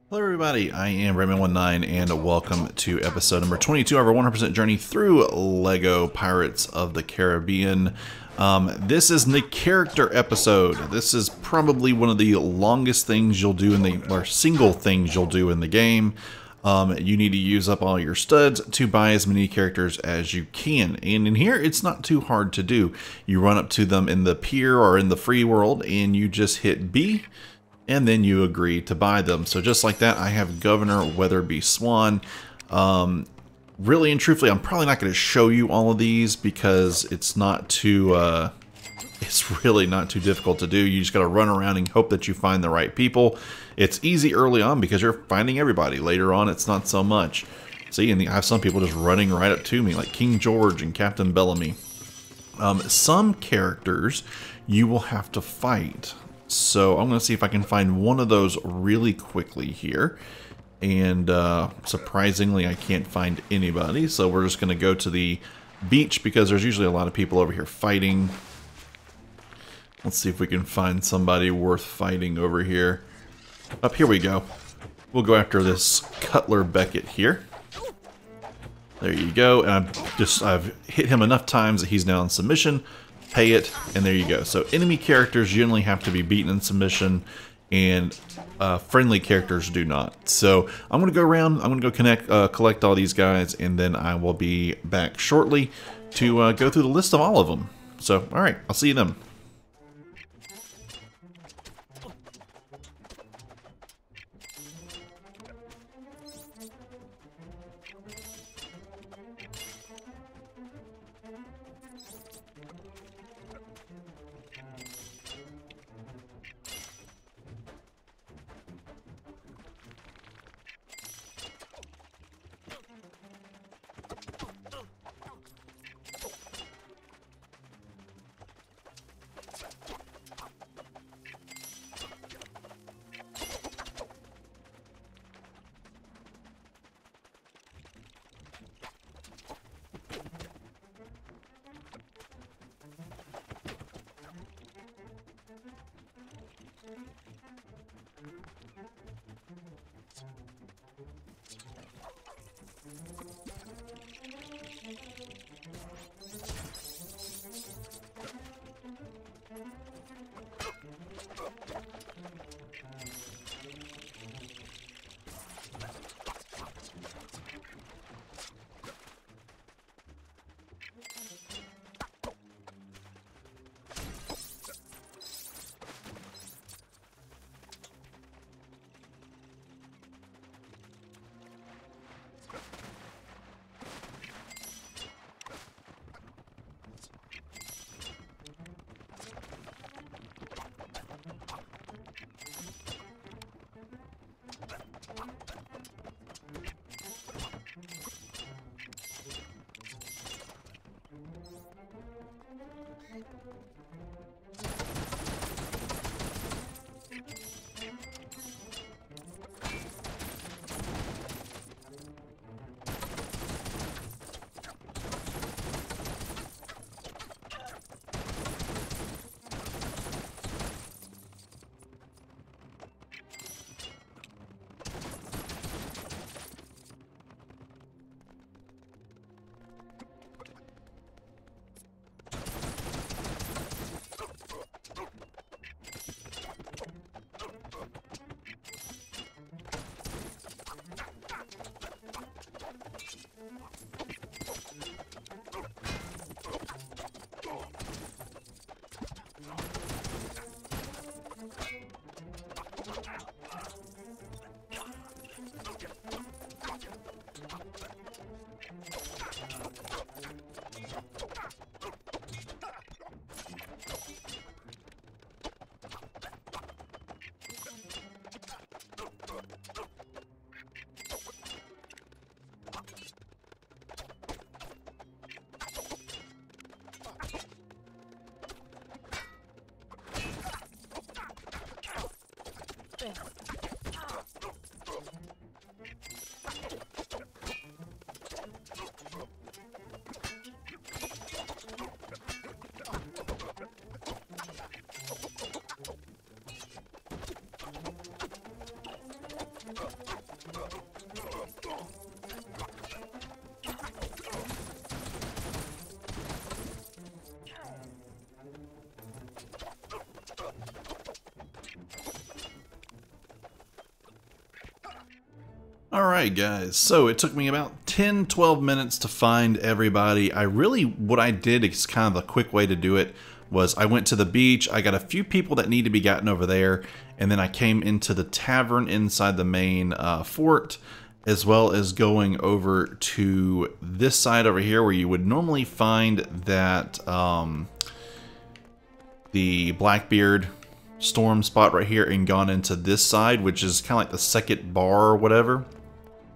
Hello everybody, I am Redman19 and welcome to episode number 22 of our 100% journey through LEGO Pirates of the Caribbean. This is the character episode. This is probably one of the longest things you'll do or single things you'll do in the game. You need to use up all your studs to buy as many characters as you can. And in here, it's not too hard to do. You run up to them in the pier or in the free world and you just hit B. And then you agree to buy them. So just like that, I have Governor Weatherby Swan. Really and truthfully, I'm probably not going to show you all of these because it's not too, it's really not too difficult to do. You just got to run around and hope that you find the right people. It's easy early on because you're finding everybody. Later on, it's not so much. See, and I have some people just running right up to me, like King George and Captain Bellamy. Some characters you will have to fight. So I'm going to see if I can find one of those really quickly here. And surprisingly, I can't find anybody. So we're just going to go to the beach because there's usually a lot of people over here fighting. Let's see if we can find somebody worth fighting over here. Up here we go. We'll go after this Cutler Beckett here. There you go. And I've hit him enough times that he's now in submission. Pay it, and there you go. So enemy characters generally have to be beaten in submission, and friendly characters do not. So I'm going to go around, I'm going to go collect all these guys, and then I will be back shortly to go through the list of all of them. So, alright, I'll see you then. Alright guys, so it took me about 10-12 minutes to find everybody. What I did is kind of a quick way to do it was I went to the beach, I got a few people that need to be gotten over there, and then I came into the tavern inside the main fort, as well as going over to this side over here where you would normally find that the Blackbeard storm spot right here, and gone into this side, which is kind of like the second bar or whatever,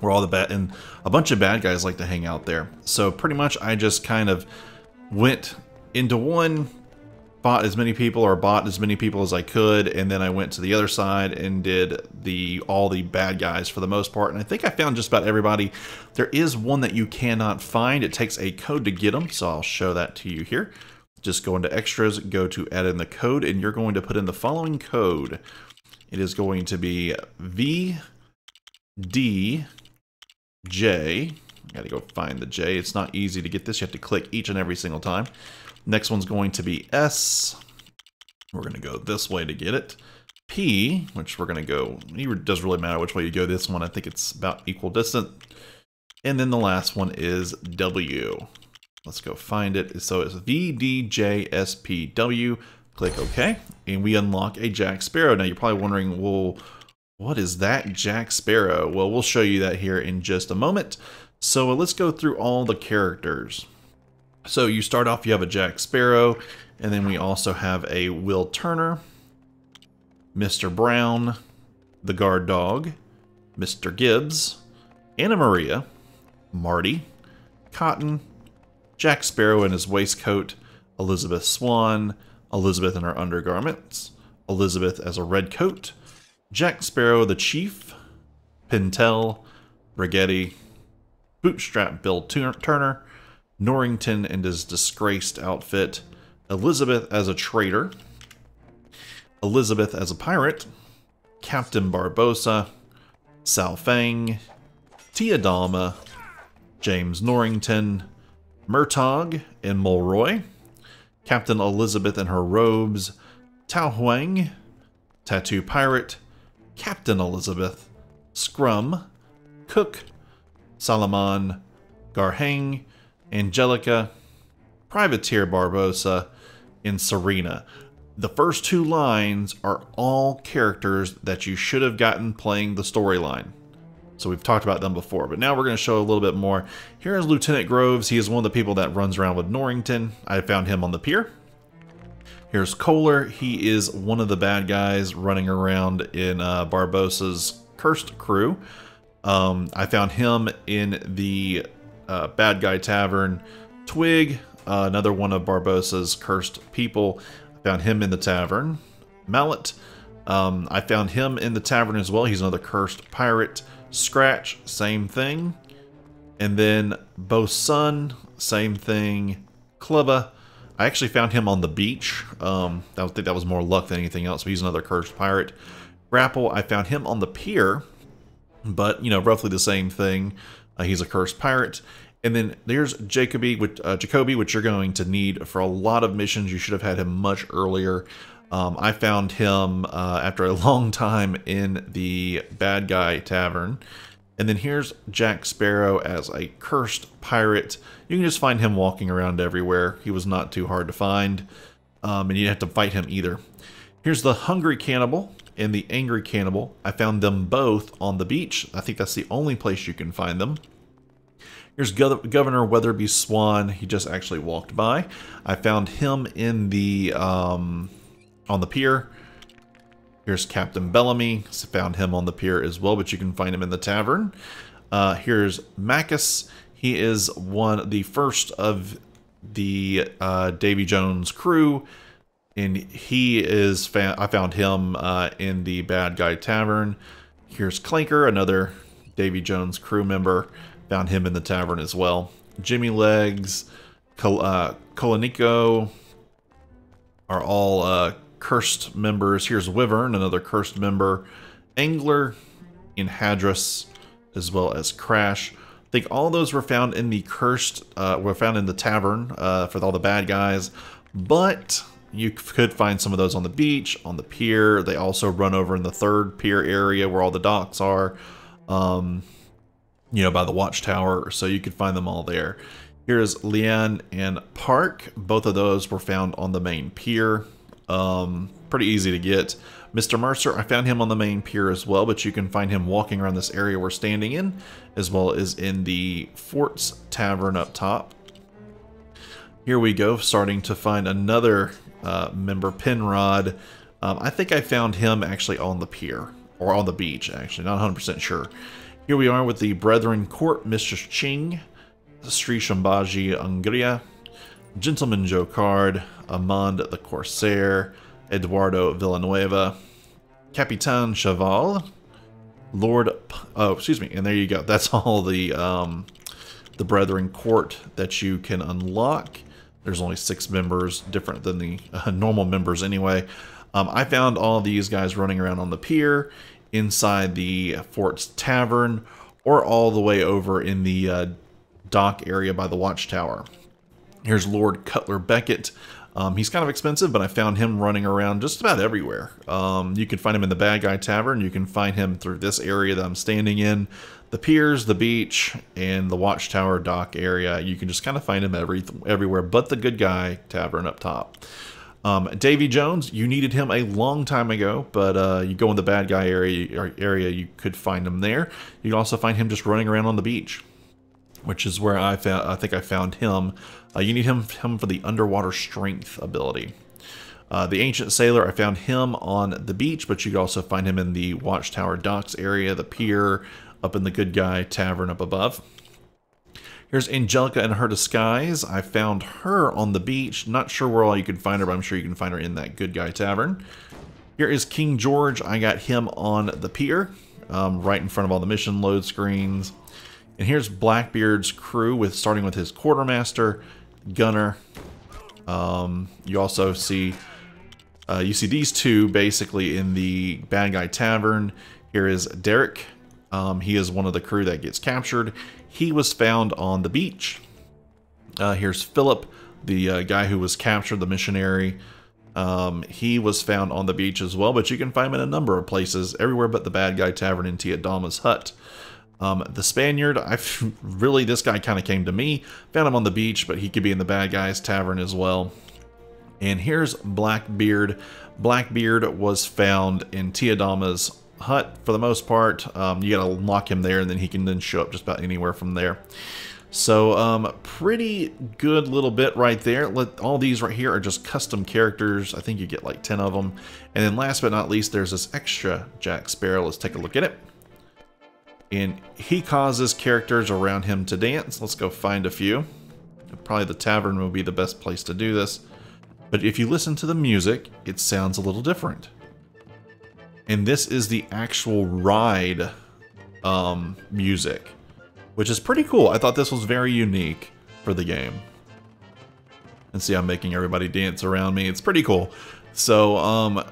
where all the and a bunch of bad guys like to hang out there. So pretty much I just kind of went into one, bought as many people as I could, and then I went to the other side and did all the bad guys for the most part. And I think I found just about everybody. There is one that you cannot find. It takes a code to get them, so I'll show that to you here. Just go into extras, go to add in the code, and you're going to put in the following code. It is going to be VDJ. I gotta go find the J. It's not easy to get this. You have to click each and every single time. Next one's going to be S. We're gonna go this way to get it. P, which we're gonna go, it doesn't really matter which way you go this one. I think it's about equal distant. And then the last one is W. Let's go find it. So it's VDJSPW. Click OK, and we unlock a Jack Sparrow. Now you're probably wondering, well, what is that Jack Sparrow? Well, we'll show you that here in just a moment. So let's go through all the characters. So you start off, you have a Jack Sparrow, and then we also have a Will Turner, Mr. Brown, the Guard Dog, Mr. Gibbs, Anna Maria, Marty, Cotton, Jack Sparrow in his waistcoat, Elizabeth Swan, Elizabeth in her undergarments, Elizabeth as a red coat, Jack Sparrow the Chief, Pintel, Brigetti, Bootstrap Bill Turner, Norrington in his disgraced outfit, Elizabeth as a traitor, Elizabeth as a pirate, Captain Barbossa, Sal Fang, Tia Dalma, James Norrington, Murtaugh and Mulroy, Captain Elizabeth in her robes, Tao Huang, Tattoo Pirate, Captain Elizabeth, Scrum, Cook, Salaman, Garhang, Angelica, Privateer Barbossa, and Serena. The first two lines are all characters that you should have gotten playing the storyline. So we've talked about them before, but now we're going to show a little bit more. Here is Lieutenant Groves. He is one of the people that runs around with Norrington. I found him on the pier. Here's Kohler. He is one of the bad guys running around in Barbossa's cursed crew. I found him in the bad guy tavern. Twig, another one of Barbossa's cursed people. I found him in the tavern. Mallet, I found him in the tavern as well. He's another cursed pirate. Scratch, same thing. And then Bosun, same thing. Clubba, I actually found him on the beach. I think that was more luck than anything else, but he's another cursed pirate. Grapple, I found him on the pier, but, you know, roughly the same thing. He's a cursed pirate. And then there's Jacoby, which you're going to need for a lot of missions. You should have had him much earlier. I found him after a long time in the bad guy tavern. And then here's Jack Sparrow as a cursed pirate. You can just find him walking around everywhere. He was not too hard to find. And you didn't have to fight him either. Here's the Hungry Cannibal and the Angry Cannibal. I found them both on the beach. I think that's the only place you can find them. Here's Governor Weatherby Swan. He just actually walked by. I found him in the on the pier. Here's Captain Bellamy. Found him on the pier as well, but you can find him in the tavern. Here's Macus. He is the first of the Davy Jones crew, and I found him in the bad guy tavern. Here's Clanker, another Davy Jones crew member. Found him in the tavern as well. Jimmy Legs, Koloniko are all cursed members. Here's Wyvern, another cursed member. Angler, and Hadris, as well as Crash. I think all those were found in the were found in the tavern for all the bad guys, but you could find some of those on the beach, on the pier. They also run over in the third pier area where all the docks are. you know, by the watchtower, so you could find them all there. Here's Lian and Park. Both of those were found on the main pier. Pretty easy to get. Mr. Mercer, I found him on the main pier as well, but you can find him walking around this area we're standing in, as well as in the Fort's Tavern up top. Here we go, starting to find another member, Penrod. I think I found him actually on the pier, or on the beach, actually, not 100% sure. Here we are with the Brethren Court, Mistress Ching, Sri Shambhaji Angria, Gentleman Jocard, Amand the Corsair, Eduardo Villanueva, Capitan Chaval, and there you go. That's all the Brethren Court that you can unlock. There's only 6 members, different than the normal members anyway. I found all these guys running around on the pier, inside the Fort's Tavern, or all the way over in the dock area by the watchtower. Here's Lord Cutler Beckett. He's kind of expensive, but I found him running around just about everywhere. You can find him in the Bad Guy Tavern. You can find him through this area that I'm standing in. The piers, the beach, and the watchtower dock area. You can just kind of find him everywhere but the Good Guy Tavern up top. Davy Jones, you needed him a long time ago, but you go in the Bad Guy area, you could find him there. You can also find him just running around on the beach, which is where I think I found him. You need him for the underwater strength ability. The Ancient Sailor, I found him on the beach, but you can also find him in the Watchtower Docks area, the pier, up in the Good Guy Tavern up above. Here's Angelica in her disguise. I found her on the beach. Not sure where all you can find her, but I'm sure you can find her in that Good Guy Tavern. Here is King George. I got him on the pier, right in front of all the mission load screens. And here's Blackbeard's crew, starting with his quartermaster, gunner. You also see these two basically in the Bad Guy Tavern. Here is Derek. He is one of the crew that gets captured. He was found on the beach. Here's Philip, the guy who was captured, the missionary. He was found on the beach as well, but you can find him in a number of places, everywhere but the Bad Guy Tavern in Tiadama's hut. The Spaniard, this guy kind of came to me. Found him on the beach, but he could be in the Bad Guy's Tavern as well. And here's Blackbeard. Blackbeard was found in Tiadama's hut for the most part. You gotta lock him there, and then he can then show up just about anywhere from there. So pretty good little bit right there. All these right here are just custom characters. I think you get like 10 of them. And then last but not least, there's this extra Jack Sparrow. Let's take a look at it. And he causes characters around him to dance. Let's go find a few. Probably the tavern will be the best place to do this. But if you listen to the music, it sounds a little different. And this is the actual ride music, which is pretty cool. I thought this was very unique for the game. And see, I'm making everybody dance around me. It's pretty cool. So,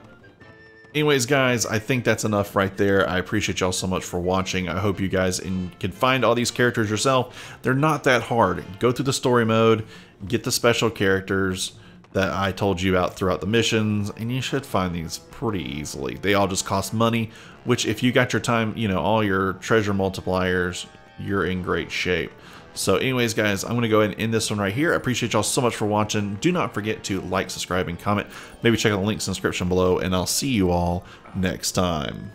anyways, guys, I think that's enough right there. I appreciate y'all so much for watching. I hope you guys can find all these characters yourself. They're not that hard. Go through the story mode, get the special characters that I told you about throughout the missions, and you should find these pretty easily. They all just cost money, which if you got your time, you know, all your treasure multipliers, you're in great shape. So anyways, guys, I'm going to go ahead and end this one right here. I appreciate y'all so much for watching. Do not forget to like, subscribe, and comment. Maybe check out the links in the description below, and I'll see you all next time.